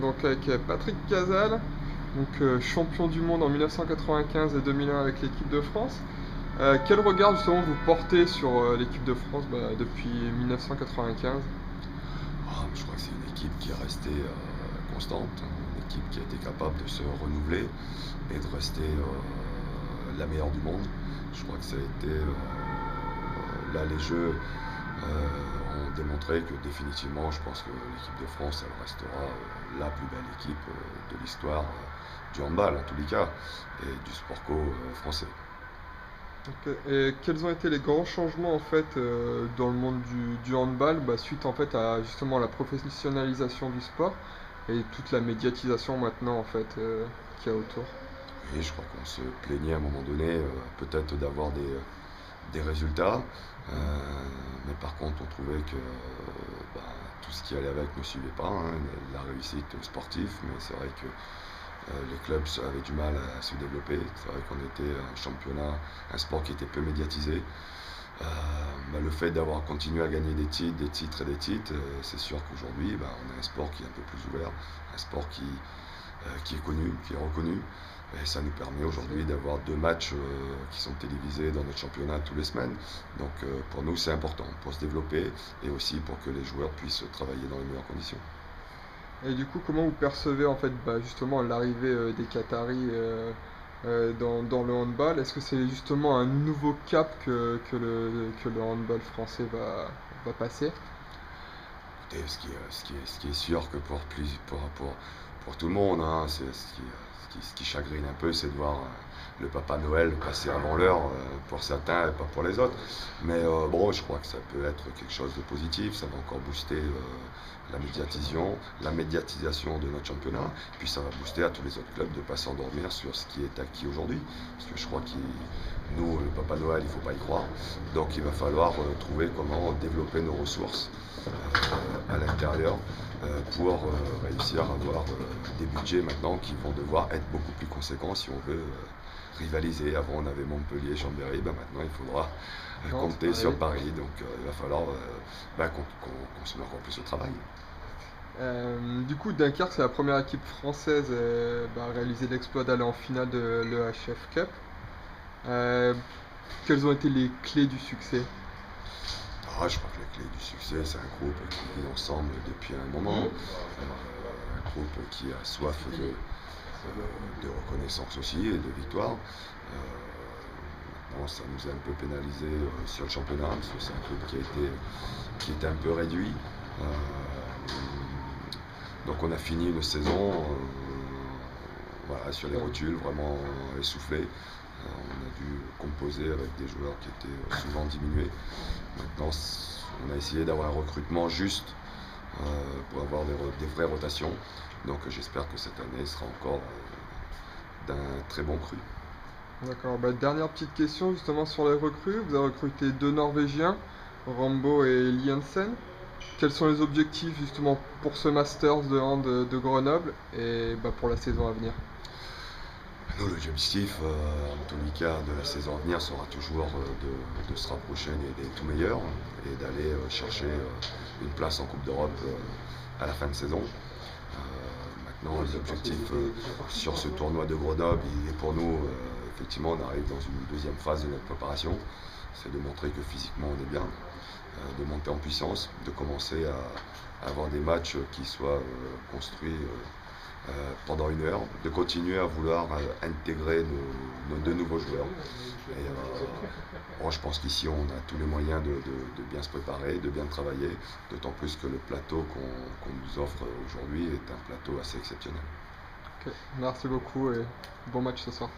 donc avec Patrick Casal, champion du monde en 1995 et 2001 avec l'équipe de France. Quel regard justement vous portez sur l'équipe de France depuis 1995? Je crois que c'est une équipe qui est restée constante, une équipe qui a été capable de se renouveler et de rester la meilleure du monde. Je crois que ça a été là les Jeux ont démontré que définitivement, je pense que l'équipe de France, elle restera la plus belle équipe de l'histoire du handball en tous les cas et du sport co français. Ok. Et quels ont été les grands changements en fait dans le monde du handball suite en fait à justement la professionnalisation du sport et toute la médiatisation maintenant en fait qu'il y a autour? Et je crois qu'on se plaignait à un moment donné peut-être d'avoir des résultats, euh, mais par contre on trouvait que bah, tout ce qui allait avec ne suivait pas, hein, la réussite sportive, mais c'est vrai que les clubs avaient du mal à se développer. C'est vrai qu'on était un championnat, un sport qui était peu médiatisé. Le fait d'avoir continué à gagner des titres et des titres, c'est sûr qu'aujourd'hui, on a un sport qui est un peu plus ouvert, un sport qui est connu, qui est reconnu. Et ça nous permet aujourd'hui d'avoir 2 matchs qui sont télévisés dans notre championnat tous les semaines. Donc pour nous, c'est important pour se développer et aussi pour que les joueurs puissent travailler dans les meilleures conditions. Et du coup, comment vous percevez en fait justement l'arrivée des Qataris dans le handball? Est-ce que c'est justement un nouveau cap que le handball français va passer? Écoutez, ce qui est sûr que pour tout le monde, hein, ce qui chagrine un peu, c'est de voir le Papa Noël passer avant l'heure pour certains et pas pour les autres. Mais bon, je crois que ça peut être quelque chose de positif, ça va encore booster la médiatisation de notre championnat, puis ça va booster à tous les autres clubs de ne pas s'endormir sur ce qui est acquis aujourd'hui. Parce que je crois que nous, le Papa Noël, il ne faut pas y croire. Donc il va falloir trouver comment développer nos ressources à l'intérieur pour réussir à avoir des budgets maintenant qui vont devoir être beaucoup plus conséquents si on veut rivaliser. Avant on avait Montpellier, Chambéry, maintenant il faudra compter sur Paris, donc il va falloir qu'on se mette encore plus au travail. Du coup, Dunkerque, c'est la première équipe française à réaliser l'exploit d'aller en finale de l'EHF Cup. Euh, Quelles ont été les clés du succès? Je crois que la clé du succès, c'est un groupe qui vit ensemble depuis un moment, un groupe qui a soif de reconnaissance aussi et de victoire. Maintenant, ça nous a un peu pénalisé sur le championnat, parce que c'est un groupe qui était un peu réduit. Donc on a fini une saison sur les rotules, vraiment essoufflés. On a dû composer avec des joueurs qui étaient souvent diminués. Maintenant, on a essayé d'avoir un recrutement juste pour avoir des vraies rotations. Donc j'espère que cette année sera encore d'un très bon cru. D'accord. Dernière petite question justement sur les recrues. Vous avez recruté 2 Norvégiens, Rambo et Liensen. Quels sont les objectifs justement pour ce Masters de hand de Grenoble et pour la saison à venir? Nous, l'objectif, en tous les cas, de la saison à venir sera toujours de se rapprocher des tout meilleurs et d'aller chercher une place en Coupe d'Europe à la fin de saison. Maintenant, l'objectif sur ce tournoi de Grenoble, il est pour nous, effectivement, on arrive dans une deuxième phase de notre préparation. C'est de montrer que physiquement on est bien, de monter en puissance, de commencer à avoir des matchs qui soient construits pendant 1 heure, de continuer à vouloir intégrer nos 2 nouveaux joueurs. Et je pense qu'ici on a tous les moyens de bien se préparer, de bien travailler, d'autant plus que le plateau qu'on nous offre aujourd'hui est un plateau assez exceptionnel. Ok. Merci beaucoup et bon match ce soir.